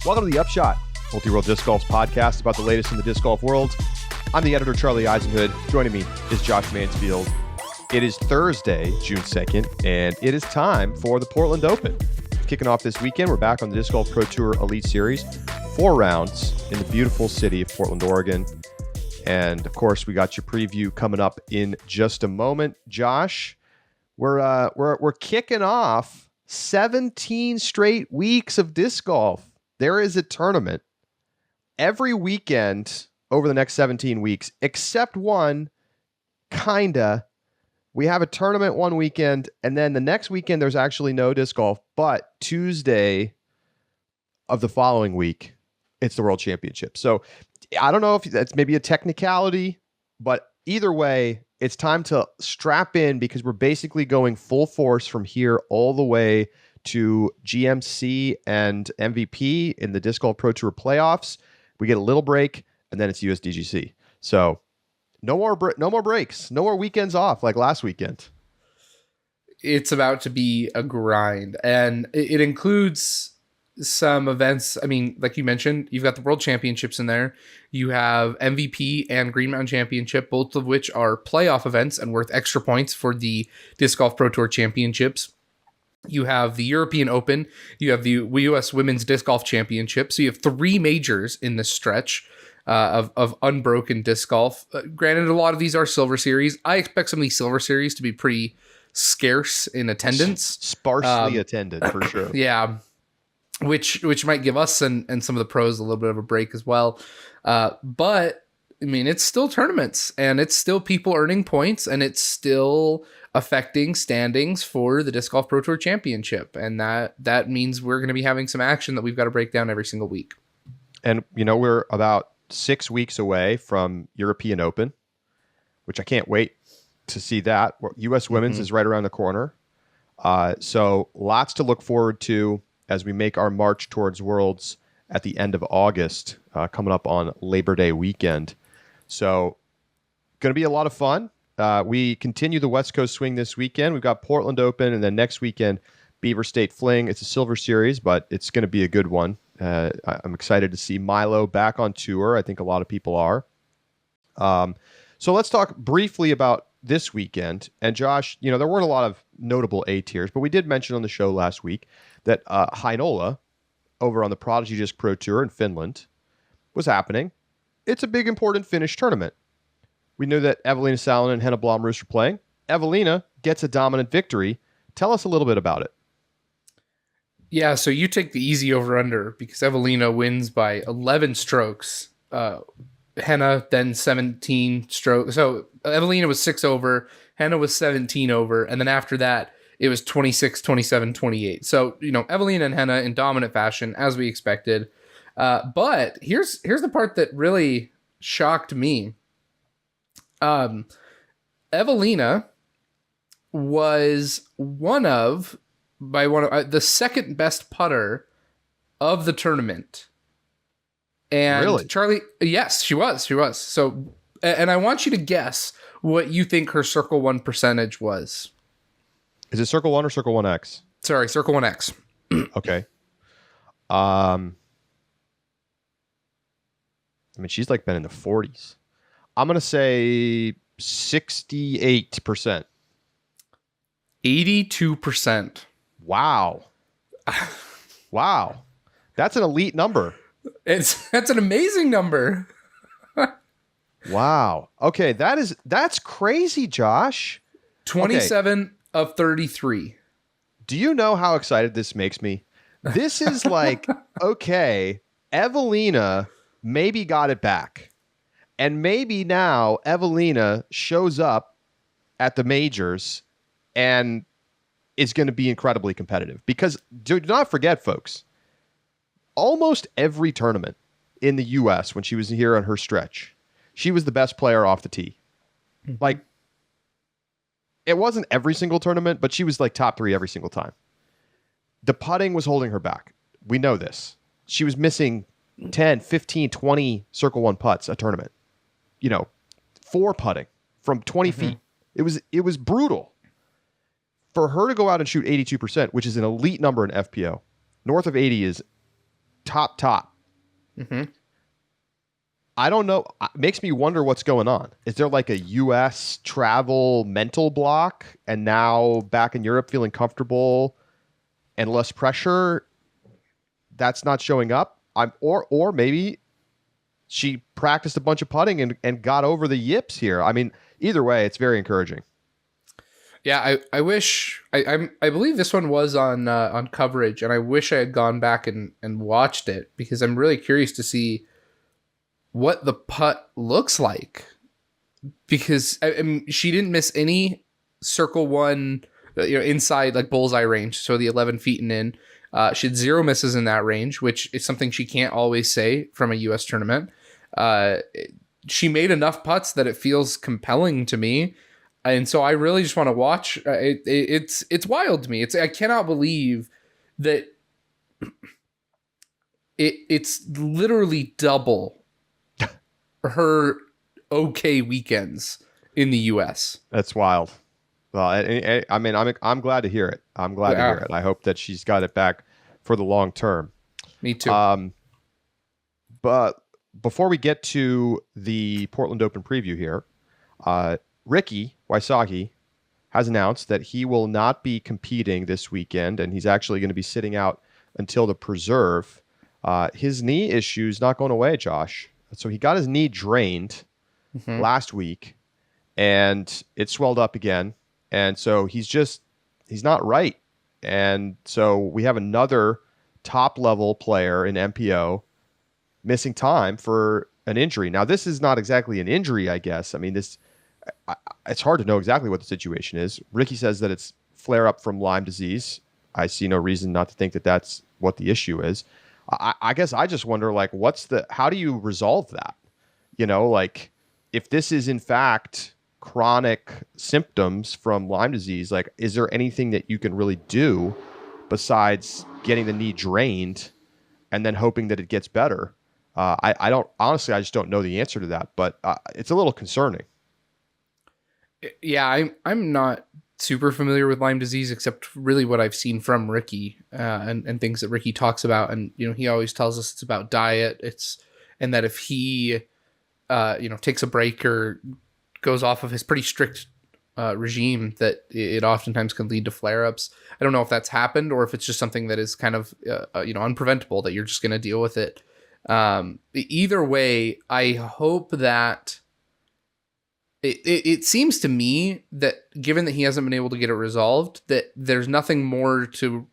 Welcome to the Upshot, Multi-World Disc Golf's podcast about the latest in the disc golf world. I'm the editor, Charlie Eisenhood. Joining me is Josh Mansfield. It is Thursday, June 2nd, and it is time for the Portland Open. Kicking off this weekend, we're back on the Disc Golf Pro Tour Elite Series. 4 rounds in the beautiful city of Portland, Oregon. And, of course, we got your preview coming up in just a moment. Josh, we're kicking off 17 straight weeks of disc golf. There is a tournament every weekend over the next 17 weeks, except one, kinda. We have a tournament one weekend, and then the next weekend there's actually no disc golf, but Tuesday of the following week, it's the World Championship. So I don't know if that's maybe a technicality, but either way, it's time to strap in because we're basically going full force from here all the way to GMC and MVP in the Disc Golf Pro Tour playoffs. We get a little break, and then it's USDGC. So no more breaks, no more weekends off like last weekend. It's about to be a grind, and it includes some events. I mean, like you mentioned, you've got the World Championships in there. You have MVP and Green Mountain Championship, both of which are playoff events and worth extra points for the Disc Golf Pro Tour Championships. You have the European Open. You have the U.S. Women's Disc Golf Championship. So you have 3 majors in this stretch of unbroken disc golf. Granted, a lot of these are Silver Series. I expect some of these Silver Series to be pretty scarce in attendance. Sparsely attended, for sure. Yeah, which might give us and some of the pros a little bit of a break as well. But, I mean, it's still tournaments, and it's still people earning points, and it's still affecting standings for the Disc Golf Pro Tour Championship. And that means we're going to be having some action that we've got to break down every single week. And, you know, we're about 6 weeks away from European Open, which I can't wait to see that. U.S. Women's is right around the corner. So lots to look forward to as we make our march towards Worlds at the end of August, coming up on Labor Day weekend. So going to be a lot of fun. We continue the West Coast swing this weekend. We've got Portland Open, and then next weekend, Beaver State Fling. It's a Silver Series, but it's going to be a good one. I'm excited to see Milo back on tour. I think a lot of people are. So let's talk briefly about this weekend. And Josh, you know, there weren't a lot of notable A tiers, but we did mention on the show last week that Heinola over on the Prodigy Disc Pro Tour in Finland was happening. It's a big, important Finnish tournament. We knew that Evelina Salonen and Henna Blomroos were playing. Evelina gets a dominant victory. Tell us a little bit about it. Yeah, so you take the easy over-under because Evelina wins by 11 strokes. Henna then 17 strokes. So Evelina was 6 over. Henna was 17 over. And then after that, it was 26, 27, 28. So, you know, Evelina and Henna in dominant fashion, as we expected. But here's the part that really shocked me. Evelina was one of the second best putter of the tournament. And really? Charlie, yes, she was. So, and I want you to guess what you think her Circle 1 percentage was. Is it Circle 1 or Circle 1X? Sorry, Circle 1X. Okay. I mean, she's like been in the 40s. I'm going to say 68%. 82%. Wow. Wow. That's an elite number. That's an amazing number. Wow. Okay, that's crazy, Josh. 27 of 33. Do you know how excited this makes me? This is like, okay, Evelina maybe got it back. And maybe now Evelina shows up at the majors and is going to be incredibly competitive. Because do not forget, folks, almost every tournament in the U.S. when she was here on her stretch, she was the best player off the tee. Mm-hmm. Like, it wasn't every single tournament, but she was like top 3 every single time. The putting was holding her back. We know this. She was missing 10, 15, 20 Circle 1 putts a tournament. You know, 4 putting from 20 feet. It was brutal. For her to go out and shoot 82%, which is an elite number in FPO, north of 80 is top. Mm-hmm. I don't know. It makes me wonder what's going on. Is there like a U.S. travel mental block, and now back in Europe feeling comfortable and less pressure? That's not showing up. Or maybe she practiced a bunch of putting and got over the yips here. I mean, either way, it's very encouraging. Yeah, I wish I believe this one was on coverage, and I wish I had gone back and watched it, because I'm really curious to see what the putt looks like, because I mean, she didn't miss any circle one, inside like bullseye range, so the 11 feet and in. She had 0 misses in that range, which is something she can't always say from a U.S. tournament. She made enough putts that it feels compelling to me, and so I really just want to watch. It's wild to me. I cannot believe that it's literally double her okay weekends in the U.S. That's wild. Well, I mean, I'm glad to hear it. I'm glad to hear it. I hope that she's got it back for the long term. Me too. But before we get to the Portland Open preview here, Ricky Wysocki has announced that he will not be competing this weekend, and he's actually going to be sitting out until the Preserve. His knee issue's not going away, Josh. So he got his knee drained last week, and it swelled up again. And so he's not right. And so we have another top-level player in MPO missing time for an injury. Now, this is not exactly an injury, I guess. I mean, it's hard to know exactly what the situation is. Ricky says that it's flare-up from Lyme disease. I see no reason not to think that that's what the issue is. I guess I just wonder, like, how do you resolve that? Like, if this is in fact chronic symptoms from Lyme disease, like, is there anything that you can really do besides getting the knee drained and then hoping that it gets better? I just don't know the answer to that, but it's a little concerning. Yeah, I'm not super familiar with Lyme disease, except really what I've seen from Ricky, and things that Ricky talks about. And, he always tells us it's about diet. And that if he, takes a break or goes off of his pretty strict regime, that it oftentimes can lead to flare-ups. I don't know if that's happened or if it's just something that is kind of, unpreventable, that you're just going to deal with it. Either way, I hope that it seems to me that, given that he hasn't been able to get it resolved, that there's nothing more to,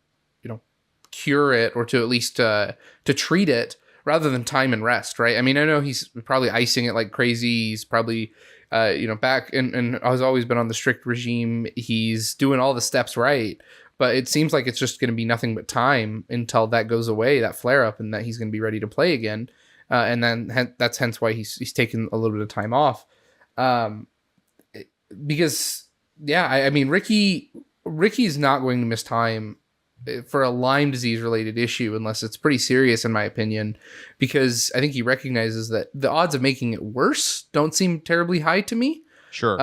cure it, or to at least to treat it, rather than time and rest, right? I mean, I know he's probably icing it like crazy. He's probably, back and has always been on the strict regime. He's doing all the steps right, but it seems like it's just going to be nothing but time until that goes away, that flare up, and that he's going to be ready to play again. And then that's hence why he's taking a little bit of time off. Because I mean, Ricky's not going to miss time for a Lyme disease related issue unless it's pretty serious, in my opinion, because I think he recognizes that the odds of making it worse don't seem terribly high to me. Sure.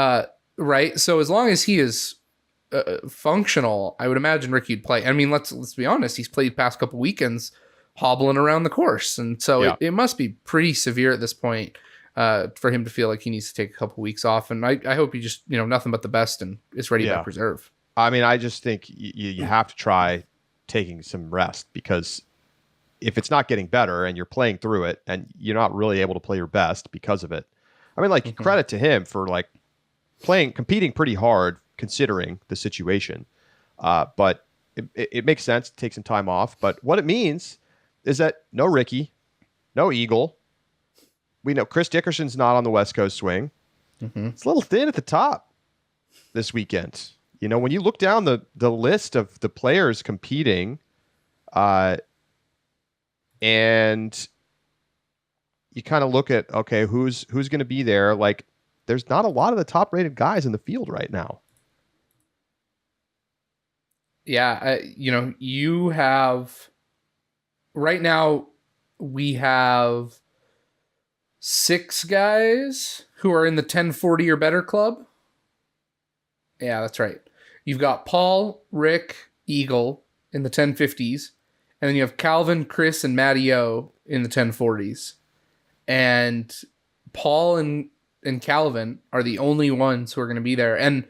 Right. So as long as he is functional, I would imagine Ricky would play. I mean, let's be honest. He's played past couple weekends hobbling around the course. And so it must be pretty severe at this point for him to feel like he needs to take a couple weeks off. And I hope he just, nothing but the best and is ready to preserve. I mean, I just think you have to try taking some rest, because if it's not getting better and you're playing through it and you're not really able to play your best because of it, I mean, like, credit to him for like competing pretty hard considering the situation. But it makes sense to take some time off. But what it means is that no Ricky, no Eagle. We know Chris Dickerson's not on the West Coast swing. It's a little thin at the top this weekend. When you look down the list of the players competing, and you kind of look at, okay, who's going to be there? Like, there's not a lot of the top rated guys in the field right now. Yeah. You have right now, we have 6 guys who are in the 1040 or better club. Yeah, that's right. You've got Paul, Rick, Eagle in the 1050s, And then you have Calvin, Chris, and Matty O in the 1040s. And Paul and Calvin are the only ones who are going to be there. And,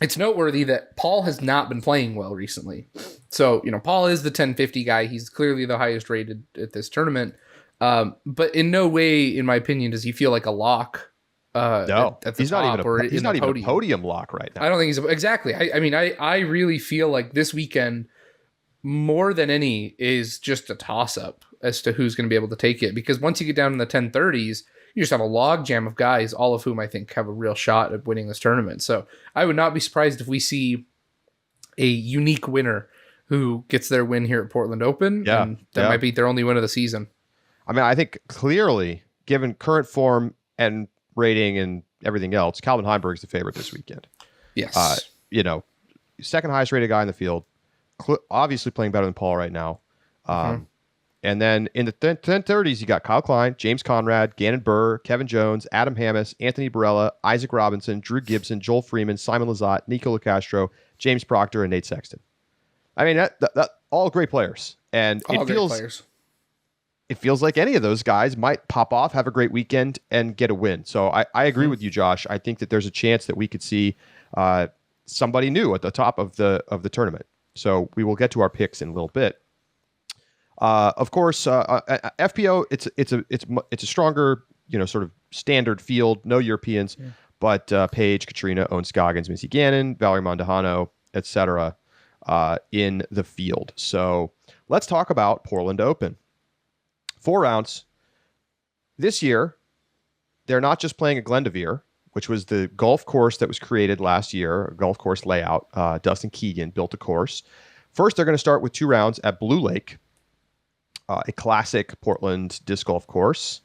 it's noteworthy that Paul has not been playing well recently. So, Paul is the 1050 guy. He's clearly the highest rated at this tournament. But in no way, in my opinion, does he feel like a lock. No, at the he's top he's not even a podium lock right now. I don't think he's exactly. I really feel like this weekend, more than any, is just a toss-up as to who's going to be able to take it. Because once you get down in the 1030s, you just have a log jam of guys, all of whom I think have a real shot at winning this tournament. So I would not be surprised if we see a unique winner who gets their win here at Portland Open. Yeah, and that might be their only win of the season. I mean, I think clearly, given current form and rating and everything else, Calvin Heimberg's the favorite this weekend. Yes. Second highest rated guy in the field, obviously playing better than Paul right now. And then in the 1030s, you got Kyle Klein, James Conrad, Gannon Burr, Kevin Jones, Adam Hammes, Anthony Barella, Isaac Robinson, Drew Gibson, Joel Freeman, Simon Lizotte, Nico LaCastro, James Proctor, and Nate Sexton. I mean, that all great players. And it feels like any of those guys might pop off, have a great weekend, and get a win. So I agree with you, Josh. I think that there's a chance that we could see somebody new at the top of the tournament. So we will get to our picks in a little bit. Of course, FPO it's a stronger, sort of standard field, no Europeans, but Paige, Katrina, Owen Scoggins, Missy Gannon, Valerie Mondahano, etc. In the field. So let's talk about Portland Open. 4 rounds. This year, they're not just playing at Glendoveer, which was the golf course that was created last year, a golf course layout. Dustin Keegan built a course. First, they're going to start with 2 rounds at Blue Lake, a classic Portland disc golf course.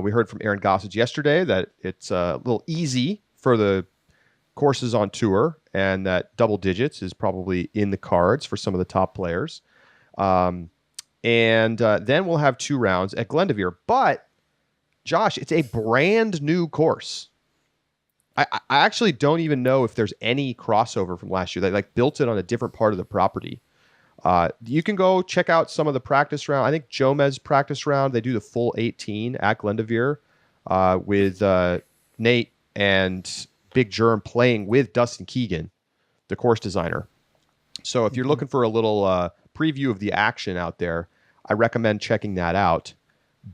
We heard from Aaron Gossage yesterday that it's a little easy for the courses on tour and that double digits is probably in the cards for some of the top players. And then we'll have 2 rounds at Glendoveer. But, Josh, it's a brand new course. I actually don't even know if there's any crossover from last year. They built it on a different part of the property. You can go check out some of the practice round. I think Jomez practice round, they do the full 18 at Glendoveer with Nate and Big Germ playing with Dustin Keegan, the course designer. So if you're looking for a little preview of the action out there, I recommend checking that out.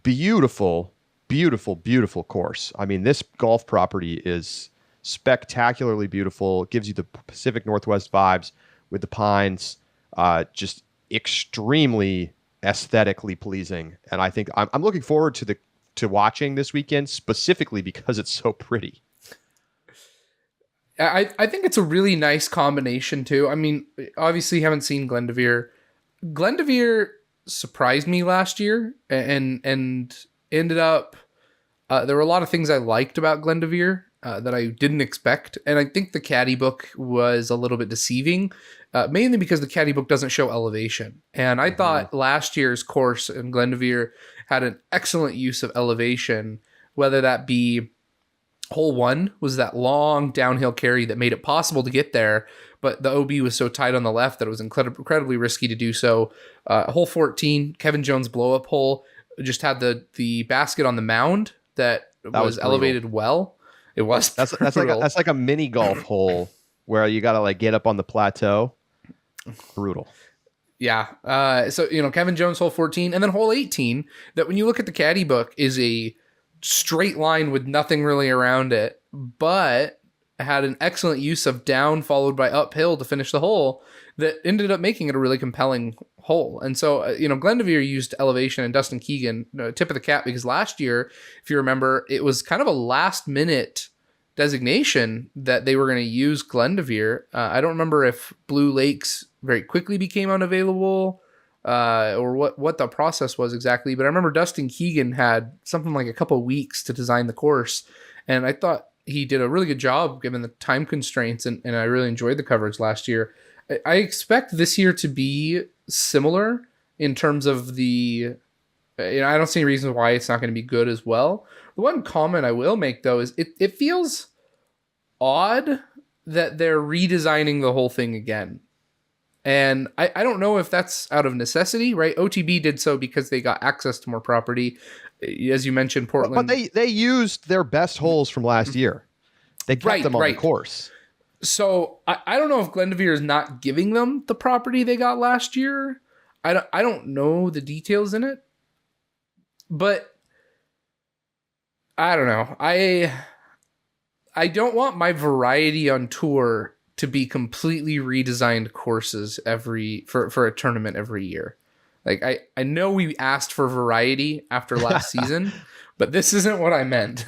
Beautiful, beautiful, beautiful course. I mean, this golf property is spectacularly beautiful. It gives you the Pacific Northwest vibes with the pines. Just extremely aesthetically pleasing. And I think I'm looking forward to watching this weekend specifically because it's so pretty. I think it's a really nice combination too. I mean, obviously you haven't seen Glendoveer. Glendoveer surprised me last year and ended up, there were a lot of things I liked about Glendoveer that I didn't expect. And I think the caddy book was a little bit deceiving, mainly because the caddy book doesn't show elevation. And I thought last year's course in Glendoveer had an excellent use of elevation, whether that be hole 1 was that long downhill carry that made it possible to get there, but the OB was so tight on the left that it was incredibly risky to do so. Hole 14, Kevin Jones blow-up hole, just had the basket on the mound that was elevated well. It was that's like a mini golf hole where you got to get up on the plateau. Brutal. Yeah. So Kevin Jones hole 14, and then hole 18 that when you look at the caddy book is a straight line with nothing really around it, but had an excellent use of down followed by uphill to finish the hole that ended up making it a really compelling hole. And so, Glendoveer used elevation, and Dustin Keegan, tip of the cap, because last year, if you remember, it was kind of a last minute designation that they were going to use Glendoveer. I don't remember if Blue Lakes very quickly became unavailable or what the process was exactly, but I remember Dustin Keegan had something like a couple weeks to design the course, and I thought he did a really good job given the time constraints, and I really enjoyed the coverage last year. I expect this year to be similar in terms of the... I don't see any reason why it's not going to be good as well. The one comment I will make, though, is it feels odd that they're redesigning the whole thing again. And I don't know if that's out of necessity, right? OTB did so because they got access to more property. As you mentioned, Portland. But they used their best holes from last year. They kept them on the course. So I don't know if Glendoveer is not giving them the property they got last year. I don't know the details in it. But I don't know. I don't want my variety on tour to be completely redesigned courses for a tournament every year. Like I know we asked for variety after last season, but this isn't what I meant.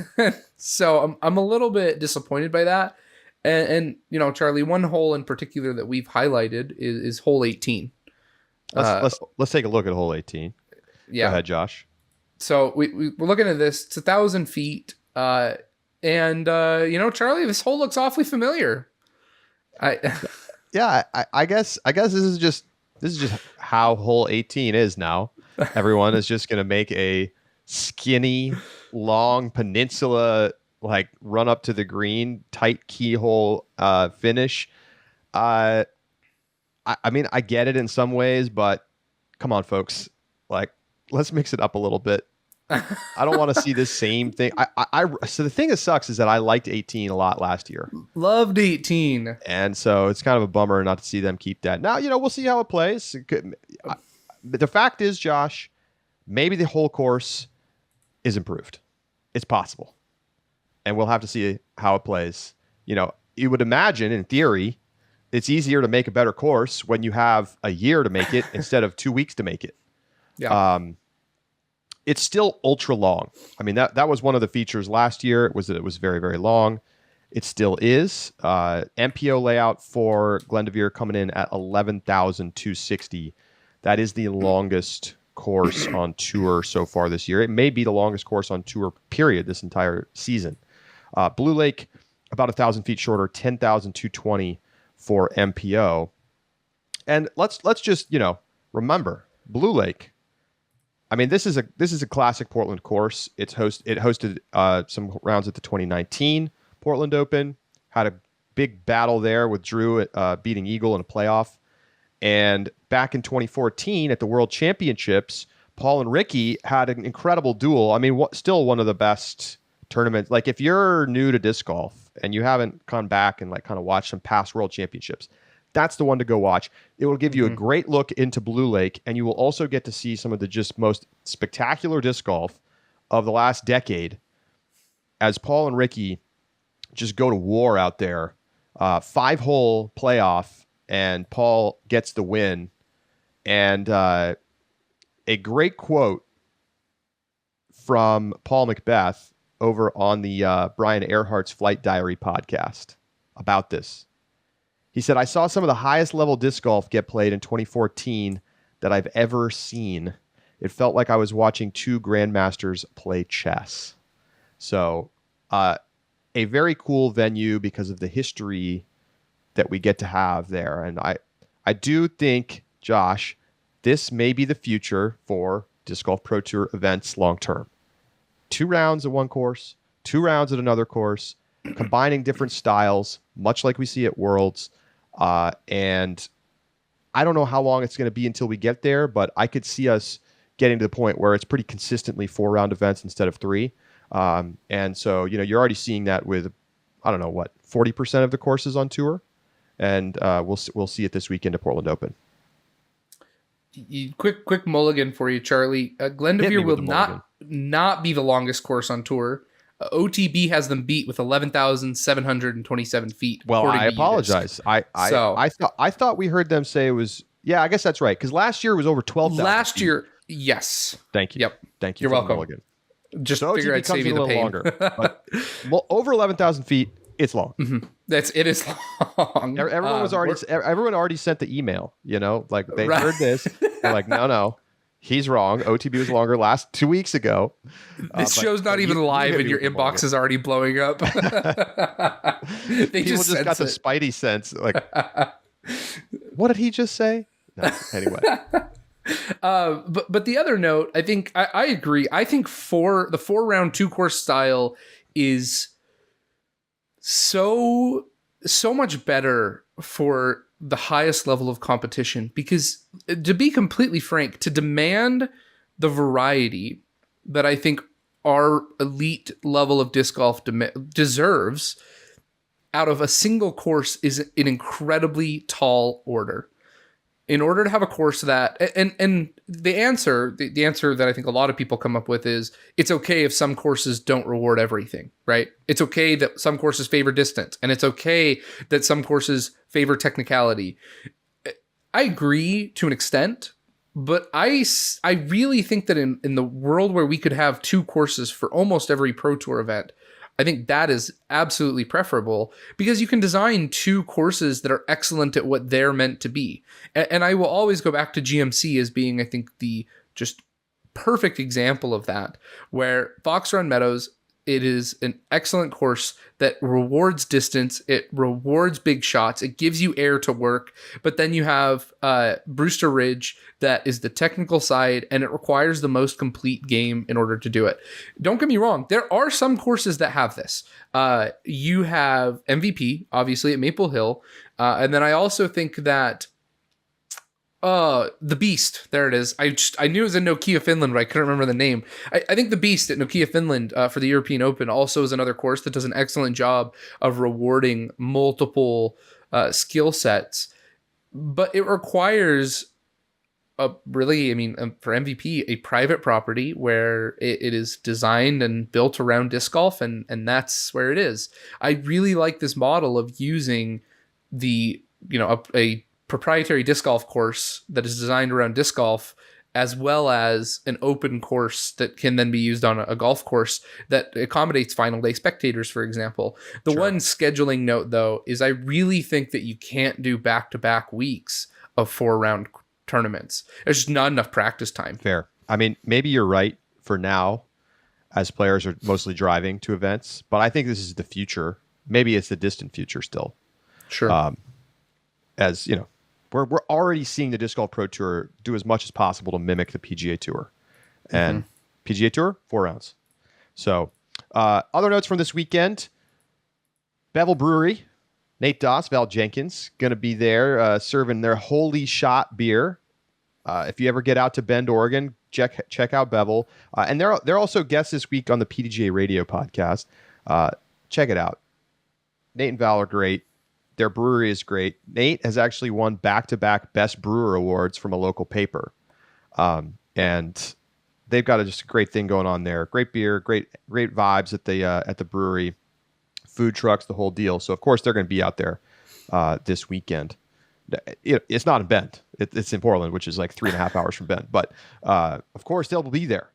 So I'm a little bit disappointed by that. And you know, Charlie, one hole in particular that we've highlighted is hole 18. Let's take a look at hole 18. Yeah. Go ahead, Josh. So we're looking at this. It's 1,000 feet. And you know, Charlie, this hole looks awfully familiar. I guess this is just how hole 18 is now. Everyone is just going to make a skinny, long peninsula, like run up to the green, tight keyhole finish. I mean, I get it in some ways, but come on, folks, like let's mix it up a little bit. I don't want to see this same thing. So the thing that sucks is that I liked 18 a lot last year. Loved 18. And so it's kind of a bummer not to see them keep that. Now, you know, we'll see how it plays. But the fact is, Josh, maybe the whole course is improved. It's possible. And we'll have to see how it plays. You know, you would imagine, in theory, it's easier to make a better course when you have a year to make it instead of 2 weeks to make it. Yeah. It's still ultra long. I mean, that was one of the features last year, was that it was very, very long. It still is. MPO layout for Glendoveer coming in at 11,260. That is the longest course on tour so far this year. It may be the longest course on tour, period, this entire season. Blue Lake, about 1,000 feet shorter, 10,220 for MPO. And let's just, you know, remember, Blue Lake, I mean, this is a classic Portland course. It hosted some rounds at the 2019 Portland Open. Had a big battle there with Drew beating Eagle in a playoff. And back in 2014 at the World Championships, Paul and Ricky had an incredible duel. I mean, still one of the best tournaments. Like, if you're new to disc golf and you haven't gone back and like kind of watched some past World Championships, that's the one to go watch. It will give you a great look into Blue Lake, and you will also get to see some of the just most spectacular disc golf of the last decade as Paul and Ricky just go to war out there. 5-hole playoff, and Paul gets the win. And a great quote from Paul Macbeth over on the Brian Earhart's Flight Diary podcast about this. He said, "I saw some of the highest level disc golf get played in 2014 that I've ever seen. It felt like I was watching two grandmasters play chess." So a very cool venue because of the history that we get to have there. And I do think, Josh, this may be the future for Disc Golf Pro Tour events long term. 2 rounds at one course, 2 rounds at another course, combining different styles, much like we see at Worlds. And I don't know how long it's going to be until we get there, but I could see us getting to the point where it's pretty consistently 4-round events instead of 3. And so, you know, you're already seeing that with, I don't know, what, 40% of the courses on tour. And we'll see it this weekend at Portland Open. Quick mulligan for you, Charlie. Glendoveer will not be the longest course on tour. OTB has them beat with 11,727 feet. Well, I apologize. I thought we heard them say it was. Yeah, I guess that's right. Because last year was over 12,000. Last year, yes. Thank you. Yep. Thank you. You're welcome. Mulligan. Just so figure I'd save you the pain. Longer, but, well, over 11,000 feet, it's long. Mm-hmm. It is long. Everyone already sent the email. You know, like they heard this. They're like, no. He's wrong. OTB was longer 2 weeks ago. This show's not even live and your inbox is already blowing up. People just got the spidey sense. Like, what did he just say? No, anyway. But the other note, I think I agree. I think the 4-round 2-course style is so much better for the highest level of competition, because to be completely frank, to demand the variety that I think our elite level of disc golf deserves out of a single course is an incredibly tall order. In order to have a course that, and the answer that I think a lot of people come up with is, it's okay if some courses don't reward everything, right? It's okay that some courses favor distance, and it's okay that some courses favor technicality. I agree to an extent, but I really think that in the world where we could have 2 courses for almost every Pro Tour event, I think that is absolutely preferable, because you can design 2 courses that are excellent at what they're meant to be. And I will always go back to GMC as being, I think, the just perfect example of that, where Fox Run Meadows, it is an excellent course that rewards distance. It rewards big shots. It gives you air to work. But then you have Brewster Ridge that is the technical side, and it requires the most complete game in order to do it. Don't get me wrong. There are some courses that have this. You have MVP, obviously, at Maple Hill. And then I also think that the Beast, there it is. I knew it was in Nokia, Finland, but I couldn't remember the name. I think the Beast at Nokia, Finland for the European Open also is another course that does an excellent job of rewarding multiple skill sets, but it requires for MVP, a private property where it is designed and built around disc golf, and that's where it is. I really like this model of using a proprietary disc golf course that is designed around disc golf, as well as an open course that can then be used on a golf course that accommodates final day spectators, for example. The one scheduling note, though, is I really think that you can't do back-to-back weeks of 4-round tournaments. There's just not enough practice time. Fair. I mean, maybe you're right for now, as players are mostly driving to events, but I think this is the future. Maybe it's the distant future still. Sure. As you know, we're already seeing the Disc Golf Pro Tour do as much as possible to mimic the PGA Tour, and PGA Tour 4 rounds. So, other notes from this weekend: Bevel Brewery, Nate Doss, Val Jenkins, going to be there serving their Holy Shot beer. If you ever get out to Bend, Oregon, check out Bevel, and they're also guests this week on the PDGA Radio podcast. Check it out. Nate and Val are great. Their brewery is great. Nate has actually won back-to-back Best Brewer awards from a local paper. And they've got just a great thing going on there. Great beer, great vibes at the brewery, food trucks, the whole deal. So, of course, they're going to be out there this weekend. It's not in Bend. It's in Portland, which is like 3.5 hours from Bend. But, of course, they'll be there.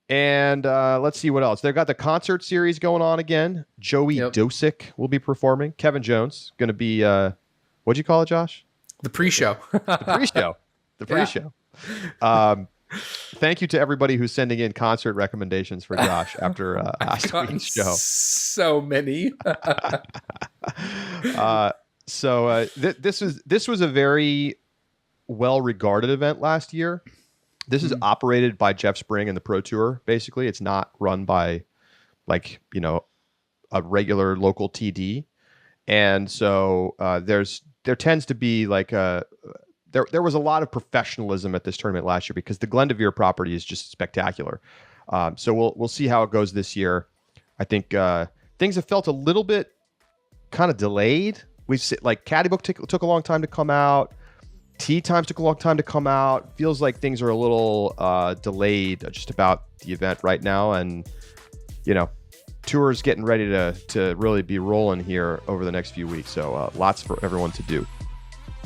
And let's see what else. They've got the concert series going on again. Joey Dosick will be performing. Kevin Jones going to be, what'd you call it, Josh? The pre-show. The pre-show. Thank you to everybody who's sending in concert recommendations for Josh after last week's show. So many. This was a very well-regarded event last year. This is operated by Jeff Spring and the Pro Tour. Basically, it's not run by a regular local TD. And so there tends to be there was a lot of professionalism at this tournament last year because the Glendoveer property is just spectacular. So we'll see how it goes this year. I think things have felt a little bit kind of delayed. Caddy Book took a long time to come out. Tee Times took a long time to come out. Feels like things are a little delayed just about the event right now. And, tour's getting ready to really be rolling here over the next few weeks. So lots for everyone to do.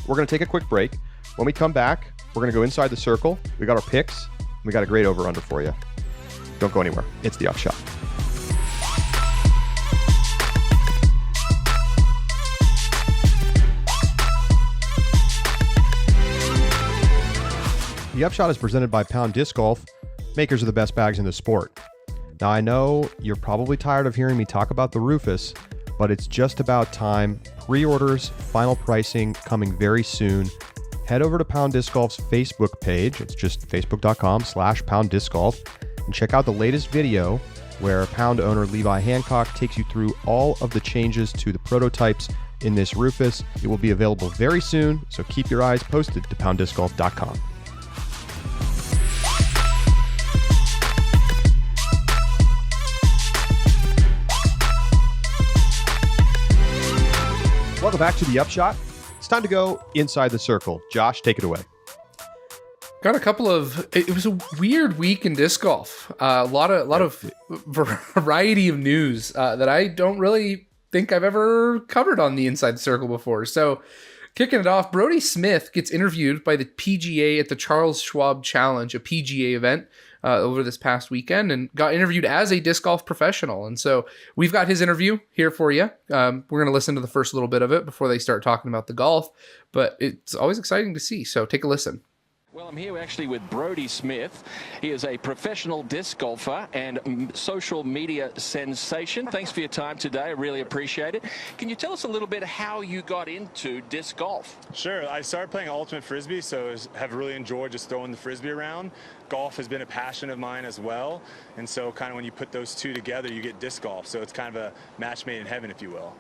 We're going to take a quick break. When we come back, we're going to go inside the circle. We got our picks. We got a great over-under for you. Don't go anywhere. It's the Upshot. The Upshot is presented by Pound Disc Golf, makers of the best bags in the sport. Now, I know you're probably tired of hearing me talk about the Rufus, but it's just about time. Pre-orders, final pricing coming very soon. Head over to Pound Disc Golf's Facebook page. It's just facebook.com/Pound Disc Golf, and check out the latest video where Pound owner Levi Hancock takes you through all of the changes to the prototypes in this Rufus. It will be available very soon, so keep your eyes posted to pounddiscgolf.com. Welcome back to the Upshot. It's time to go inside the circle. Josh, take it away. Got a couple of. It was a weird week in disc golf. A lot of variety of news that I don't really think I've ever covered on the Inside the Circle before. So, kicking it off, Brodie Smith gets interviewed by the PGA at the Charles Schwab Challenge, a PGA event over this past weekend, and got interviewed as a disc golf professional. And so we've got his interview here for you. We're going to listen to the first little bit of it before they start talking about the golf, but it's always exciting to see. So take a listen. Well, I'm here actually with Brodie Smith. He is a professional disc golfer and social media sensation. Thanks for your time today. I really appreciate it. Can you tell us a little bit how you got into disc golf? Sure. I started playing ultimate frisbee, so have really enjoyed just throwing the frisbee around. Golf has been a passion of mine as well, and so kind of when you put those two together, you get disc golf. So it's kind of a match made in heaven, if you will.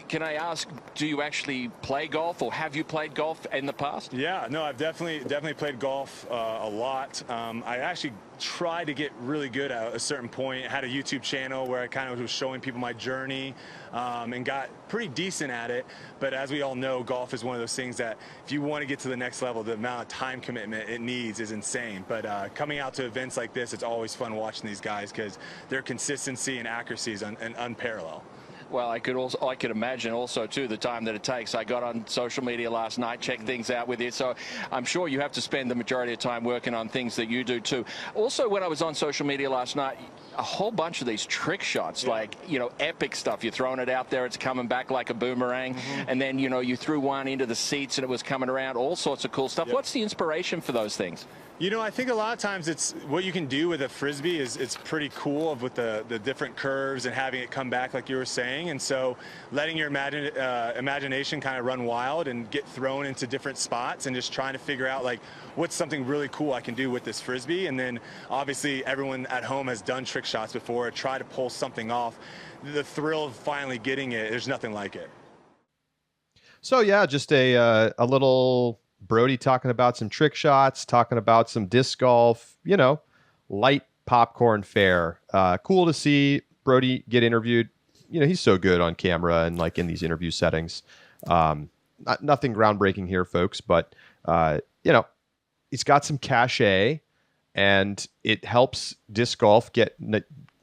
Can I ask, do you actually play golf, or have you played golf in the past? Yeah, no, I've definitely played golf a lot. I actually tried to get really good at a certain point. I had a YouTube channel where I kind of was showing people my journey and got pretty decent at it. But as we all know, golf is one of those things that if you want to get to the next level, the amount of time commitment it needs is insane. But coming out to events like this, it's always fun watching these guys because their consistency and accuracy is unparalleled. Well, I could imagine also too the time that it takes. I got on social media last night, checked things out with you, so I'm sure you have to spend the majority of time working on things that you do too. Also, when I was on social media last night, a whole bunch of these trick shots, like, you know, epic stuff. You're throwing it out there, it's coming back like a boomerang, and then, you know, you threw one into the seats and it was coming around, all sorts of cool stuff. What's the inspiration for those things? You know, I think a lot of times it's what you can do with a frisbee is it's pretty cool with the different curves and having it come back like you were saying. And so letting your imagination kind of run wild and get thrown into different spots and just trying to figure out like what's something really cool I can do with this frisbee. And then obviously everyone at home has done trick shots before, try to pull something off. The thrill of finally getting it, there's nothing like it. So yeah, just a little Brodie talking about some trick shots, talking about some disc golf, you know, light popcorn fare. Cool to see Brodie get interviewed. You know, he's so good on camera and like in these interview settings. Nothing groundbreaking here, folks, but you know, he's got some cachet and it helps disc golf get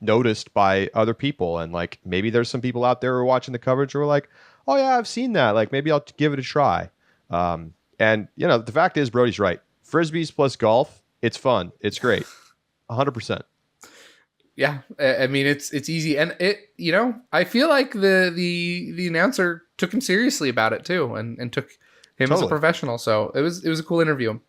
noticed by other people. And like, maybe there's some people out there who are watching the coverage who are like, oh yeah, I've seen that. Like, maybe I'll give it a try. And, you know, the fact is, Brodie's right. Frisbees plus golf, it's fun. It's great. 100%. Yeah. I mean, it's easy. And it, you know, I feel like the announcer took him seriously about it too and took him as a professional. So it was a cool interview.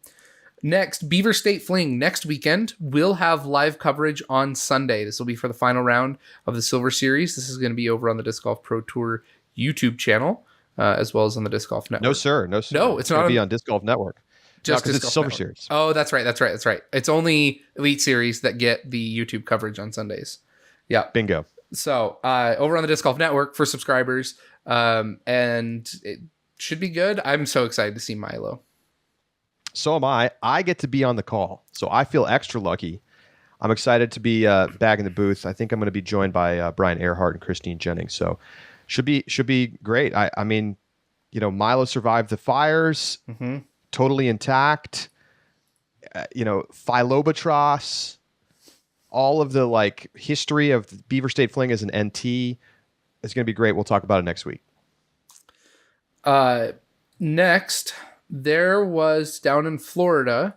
Next, Beaver State Fling next weekend. We'll have live coverage on Sunday. This will be for the final round of the Silver Series. This is going to be over on the Disc Golf Pro Tour YouTube channel. As well as on the Disc Golf Network. No, sir. No, it's not going to be on Disc Golf Network. Just because it's Silver Network. Series. Oh, that's right. It's only Elite Series that get the YouTube coverage on Sundays. Yeah. Bingo. So over on the Disc Golf Network for subscribers, and it should be good. I'm so excited to see Milo. So am I. I get to be on the call, so I feel extra lucky. I'm excited to be back in the booth. I think I'm going to be joined by Brian Earhart and Christine Jennings. So should be great. I mean, you know, Milo survived the fires, totally intact. You know, Philobatros, all of the like history of Beaver State Fling as an NT is going to be great. We'll talk about it next week. Next, there was down in Florida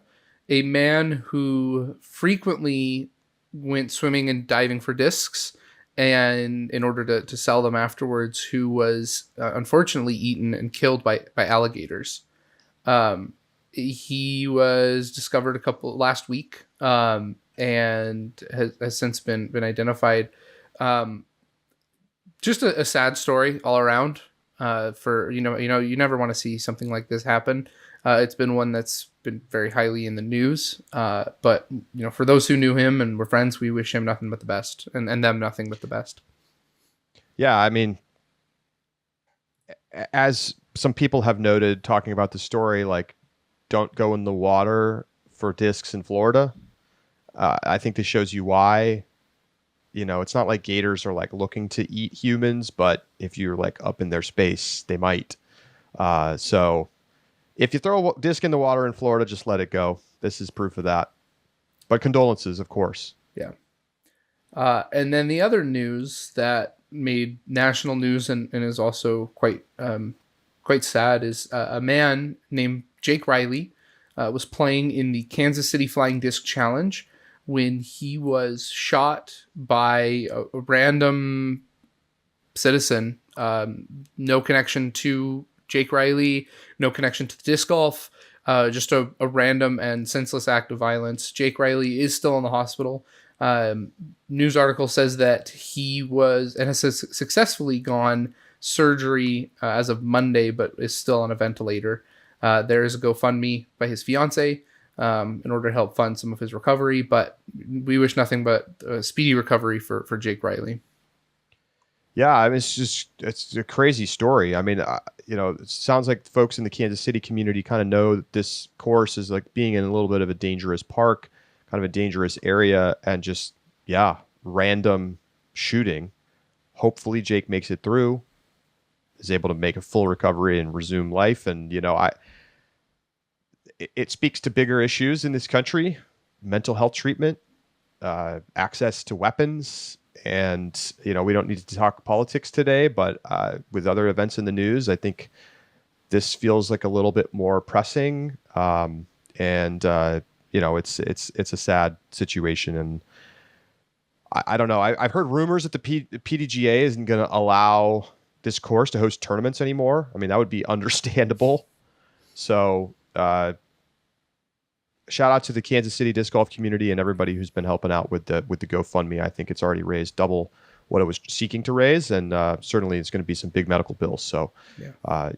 a man who frequently went swimming and diving for discs, and in order to sell them afterwards, who was unfortunately eaten and killed by alligators. He was discovered last week, and has since been identified. Just a sad story all around. For you never want to see something like this happen. It's been one that's been very highly in the news. But you know, for those who knew him and were friends, we wish him nothing but the best, and them nothing but the best. Yeah, I mean, as some people have noted talking about the story, like, don't go in the water for discs in Florida. I think this shows you why. You know, it's not like gators are like looking to eat humans, but if you're like up in their space, they might. So if you throw a disc in the water in Florida, just let it go. This is proof of that. But condolences, of course. Yeah. And then the other news that made national news and is also quite sad is a man named Jake Riley was playing in the Kansas City Flying Disc Challenge when he was shot by a random citizen. No connection to Jake Riley, no connection to disc golf, just a random and senseless act of violence. Jake Riley is still in the hospital. News article says that he has successfully gone surgery as of Monday, but is still on a ventilator. There is a GoFundMe by his fiance in order to help fund some of his recovery, but we wish nothing but a speedy recovery for Jake Riley. Yeah, I mean, it's a crazy story. I mean, it sounds like folks in the Kansas City community kind of know that this course is like being in a little bit of a dangerous park, kind of a dangerous area, and just, random shooting. Hopefully Jake makes it through, is able to make a full recovery and resume life. And, it speaks to bigger issues in this country: mental health treatment, access to weapons. And, we don't need to talk politics today, but with other events in the news, I think this feels like a little bit more pressing. It's a sad situation. And I don't know. I've heard rumors that the PDGA isn't going to allow this course to host tournaments anymore. I mean, that would be understandable. So shout out to the Kansas City disc golf community and everybody who's been helping out with the GoFundMe. I think it's already raised double what it was seeking to raise, and certainly it's going to be some big medical bills. So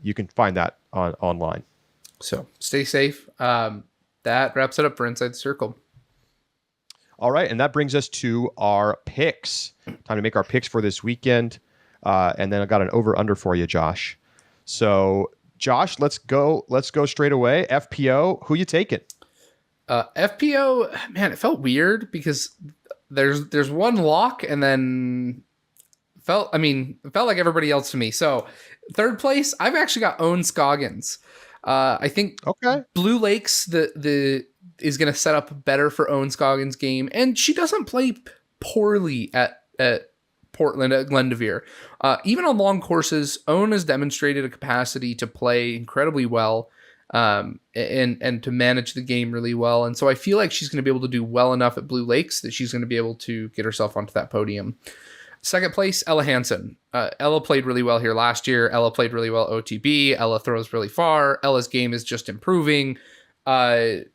you can find that online. So stay safe. That wraps it up for Inside the Circle. All right, and that brings us to our picks. Time to make our picks for this weekend, and then I got an over/under for you, Josh. So, Josh, let's go straight away. FPO, who you taking? FPO, man, it felt weird because there's one lock, and then felt like everybody else to me. So third place, I've actually got Owen Scoggins. I think Blue Lakes is going to set up better for Owen Scoggins' game, and she doesn't play poorly at Portland at Glendoveer. Even on long courses, Owen has demonstrated a capacity to play incredibly well. And to manage the game really well. And so I feel like she's going to be able to do well enough at Blue Lakes that she's going to be able to get herself onto that podium. Second place, Ella Hansen. Ella played really well here last year. Ella played really well OTB. Ella throws really far. Ella's game is just improving. Give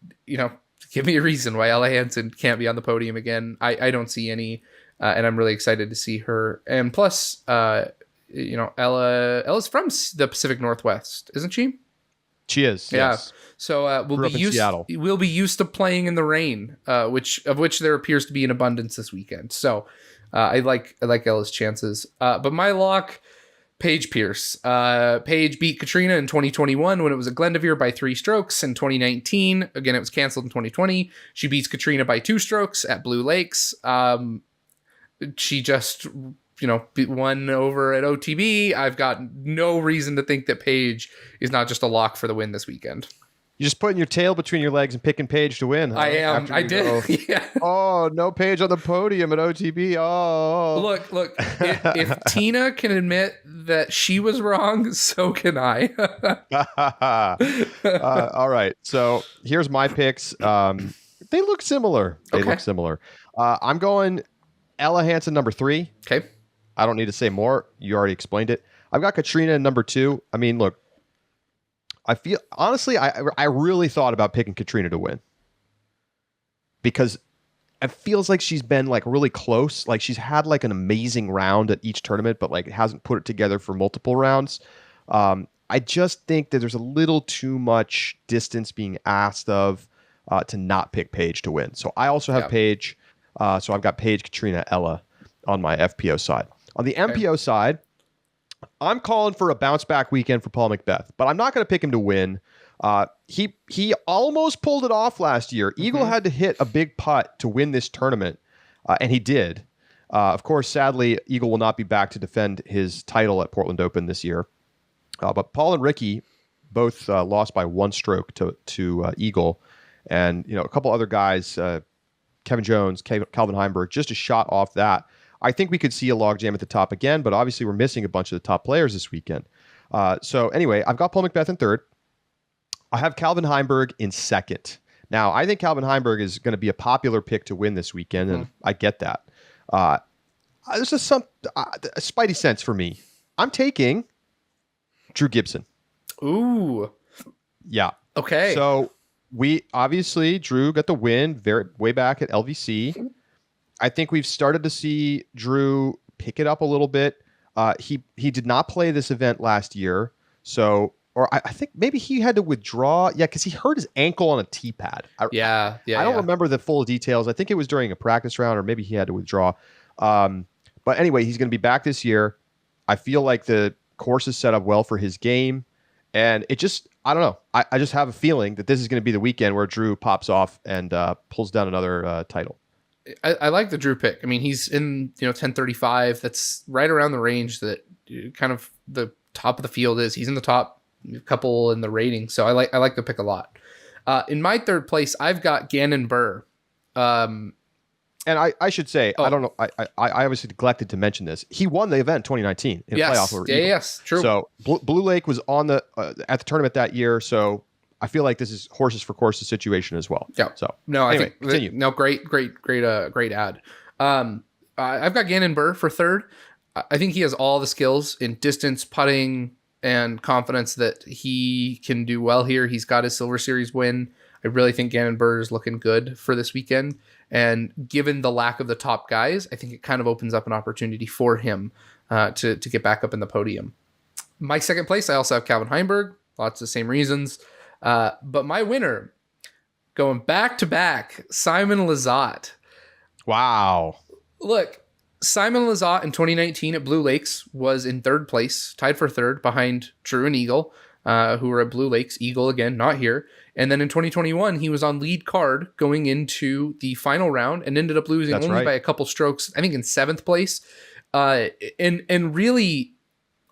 me a reason why Ella Hansen can't be on the podium again. I don't see any, and I'm really excited to see her. And plus, Ella's from the Pacific Northwest, isn't she? She is. Yeah. Yes. So we'll be used to playing in the rain, which there appears to be in abundance this weekend. So I like Ella's chances. But my lock, Paige Pierce. Paige beat Katrina in 2021 when it was at Glendoveer by 3 strokes. In 2019, again, it was canceled in 2020. She beats Katrina by 2 strokes at Blue Lakes. She just won over at OTB. I've got no reason to think that Paige is not just a lock for the win this weekend. You're just putting your tail between your legs and picking Paige to win. Huh? I am. I did. Yeah. Oh, no Paige on the podium at OTB. Oh. Look. If Tina can admit that she was wrong, so can I. All right. So here's my picks. They look similar. I'm going Ella Hansen number 3. Okay. I don't need to say more. You already explained it. I've got Katrina in number 2. I mean, look, I feel honestly, I really thought about picking Katrina to win because it feels like she's been like really close. Like she's had like an amazing round at each tournament, but like hasn't put it together for multiple rounds. I just think that there's a little too much distance being asked of to not pick Paige to win. So I also have Paige. So I've got Paige, Katrina, Ella on my FPO side. On the MPO side, I'm calling for a bounce back weekend for Paul McBeth, but I'm not going to pick him to win. He almost pulled it off last year. Eagle had to hit a big putt to win this tournament, and he did. Of course, sadly, Eagle will not be back to defend his title at Portland Open this year. But Paul and Ricky both lost by 1 stroke to Eagle, and a couple other guys, Kevin Jones, Calvin Heimberg, just a shot off that. I think we could see a logjam at the top again, but obviously we're missing a bunch of the top players this weekend. So anyway, I've got Paul McBeth in third. I have Calvin Heimberg in second. Now, I think Calvin Heimberg is going to be a popular pick to win this weekend, and I get that. There's just some a spidey sense for me. I'm taking Drew Gibson. Ooh. Yeah. Okay. So Drew got the win way back at LVC. I think we've started to see Drew pick it up a little bit. He did not play this event last year, I think maybe he had to withdraw. Yeah, because he hurt his ankle on a tee pad. I don't remember the full details. I think it was during a practice round, or maybe he had to withdraw. But anyway, he's going to be back this year. I feel like the course is set up well for his game, and I don't know. I just have a feeling that this is going to be the weekend where Drew pops off and pulls down another title. I like the Drew pick. I mean, he's in 1035. That's right around the range that kind of the top of the field is. He's in the top couple in the rating, so I like the pick a lot. In my third place, I've got Gannon Buhr. And I should say, I don't know. I obviously neglected to mention this. He won the event 2019 in playoff over Eagle. Yes, true. So Blue Lake was on the at the tournament that year. So I feel like this is horses for courses situation as well. Yeah. So no, anyway, I think continue. No, great ad. I've got Gannon Buhr for third. I think he has all the skills in distance, putting, and confidence that he can do well here. He's got his Silver Series win. I really think Gannon Buhr is looking good for this weekend. And given the lack of the top guys, I think it kind of opens up an opportunity for him to get back up in the podium. My second place, I also have Calvin Heimberg. Lots of the same reasons. But my winner, going back to back, Simon Lizotte. Wow. Look, Simon Lizotte in 2019 at Blue Lakes was in third place, tied for third behind Drew and Eagle, who were at Blue Lakes. Eagle, again, not here. And then in 2021, he was on lead card going into the final round and ended up losing by a couple strokes, I think in seventh place. And really,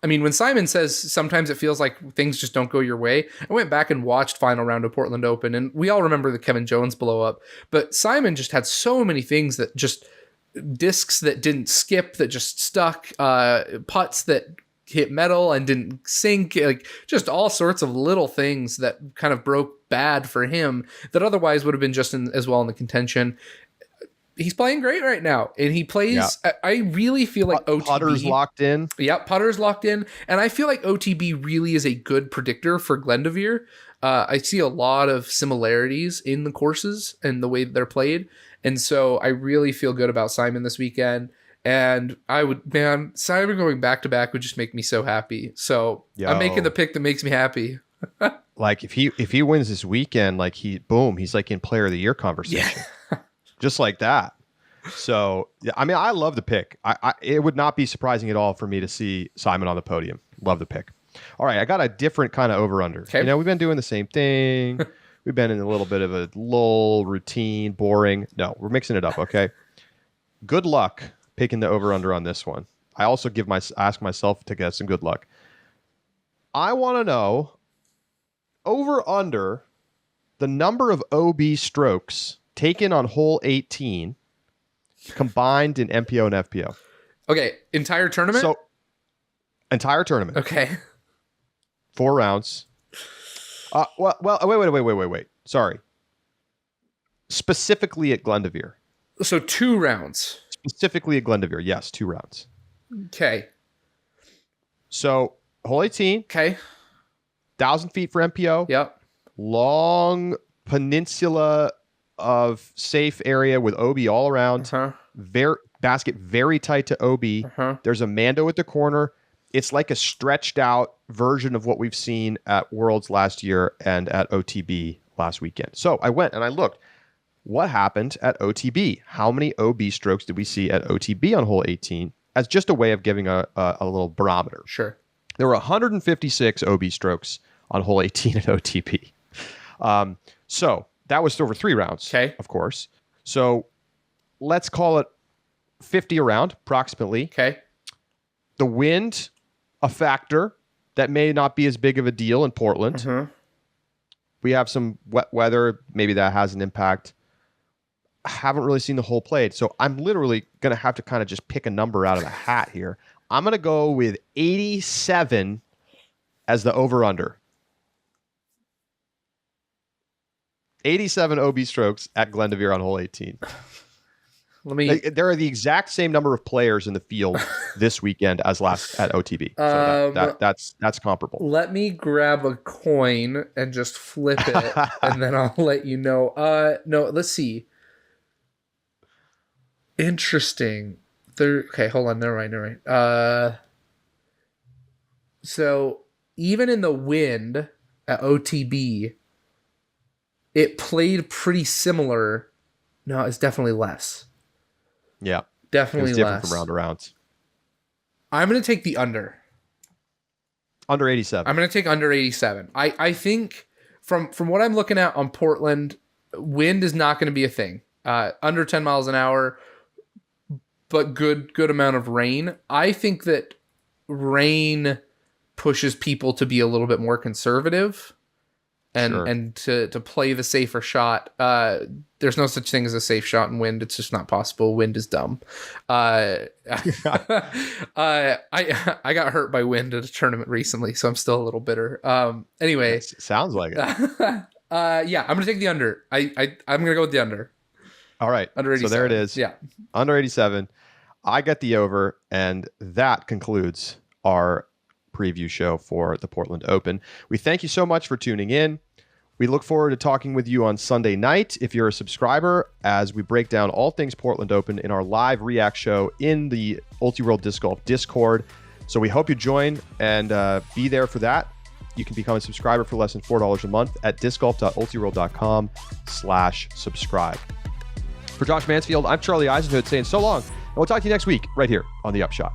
I mean, when Simon says sometimes it feels like things just don't go your way, I went back and watched final round of Portland Open, and we all remember the Kevin Jones blow up. But Simon just had so many things that just discs that didn't skip, that just stuck, putts that hit metal and didn't sink, like just all sorts of little things that kind of broke bad for him that otherwise would have been just as well in the contention. He's playing great right now, and he plays. Yeah. I really feel like OTB Putter's locked in. Yeah, Putter's locked in, and I feel like OTB really is a good predictor for Glendoveer. I see a lot of similarities in the courses and the way that they're played, and so I really feel good about Simon this weekend. And Simon going back to back would just make me so happy. So I'm making the pick that makes me happy. Like if he wins this weekend, like he's like in Player of the Year conversation. Yeah. Just like that. So, I mean, I love the pick. It would not be surprising at all for me to see Simon on the podium. Love the pick. All right, I got a different kind of over-under. Okay. We've been doing the same thing. We've been in a little bit of a lull, routine, boring. No, we're mixing it up, okay? Good luck picking the over-under on this one. I also ask myself to get some good luck. I want to know over-under the number of OB strokes taken on hole 18 combined in MPO and FPO. Okay, entire tournament? So, entire tournament. Okay. 4 rounds. Wait. Sorry. Specifically at Glendoveer. So 2 rounds. Specifically at Glendoveer, yes, 2 rounds. Okay. So, hole 18. Okay. 1,000 feet for MPO. Yep. Long peninsula of safe area with OB all around. Basket very tight to OB. There's a Mando at the corner. It's like a stretched out version of what we've seen at Worlds last year and at OTB last weekend. So I went and I looked. What happened at OTB? How many OB strokes did we see at OTB on hole 18? as just a way of giving a little barometer. Sure. There were 156 OB strokes on hole 18 at OTP. So that was over 3 rounds, of course. So let's call it 50 a round, approximately. Okay. The wind, a factor that may not be as big of a deal in Portland. Mm-hmm. We have some wet weather. Maybe that has an impact. I haven't really seen the hole played. So I'm literally going to have to kind of just pick a number out of the hat here. I'm going to go with 87 as the over-under. 87 OB strokes at Glendoveer on hole 18. There are the exact same number of players in the field this weekend as last at OTB. So that's comparable. Let me grab a coin and just flip it, and then I'll let you know. No, let's see. Interesting. Okay, hold on. Never mind. So even in the wind at OTB, it played pretty similar. No, it's definitely less. Yeah. Definitely it's different less. From round to round. I'm going to take the under. Under 87. I'm going to take under 87. I think from what I'm looking at on Portland, wind is not going to be a thing. Under 10 miles an hour, but good amount of rain. I think that rain pushes people to be a little bit more conservative and to play the safer shot. There's no such thing as a safe shot in wind. It's just not possible. Wind is dumb. I got hurt by wind at a tournament recently, so I'm still a little bitter. Anyway, sounds like it. Yeah, I'm gonna take the under. I'm gonna go with the under. All right. Under 87. So there it is. Yeah. Under 87. I get the over, and that concludes our preview show for the Portland Open. We thank you so much for tuning in. We look forward to talking with you on Sunday night, if you're a subscriber, as we break down all things Portland Open in our live React show in the Ultiworld Disc Golf Discord. So we hope you join and be there for that. You can become a subscriber for less than $4 a month at discgolf.ultiworld.com/subscribe. For Josh Mansfield, I'm Charlie Eisenhood saying so long, and we'll talk to you next week right here on The Upshot.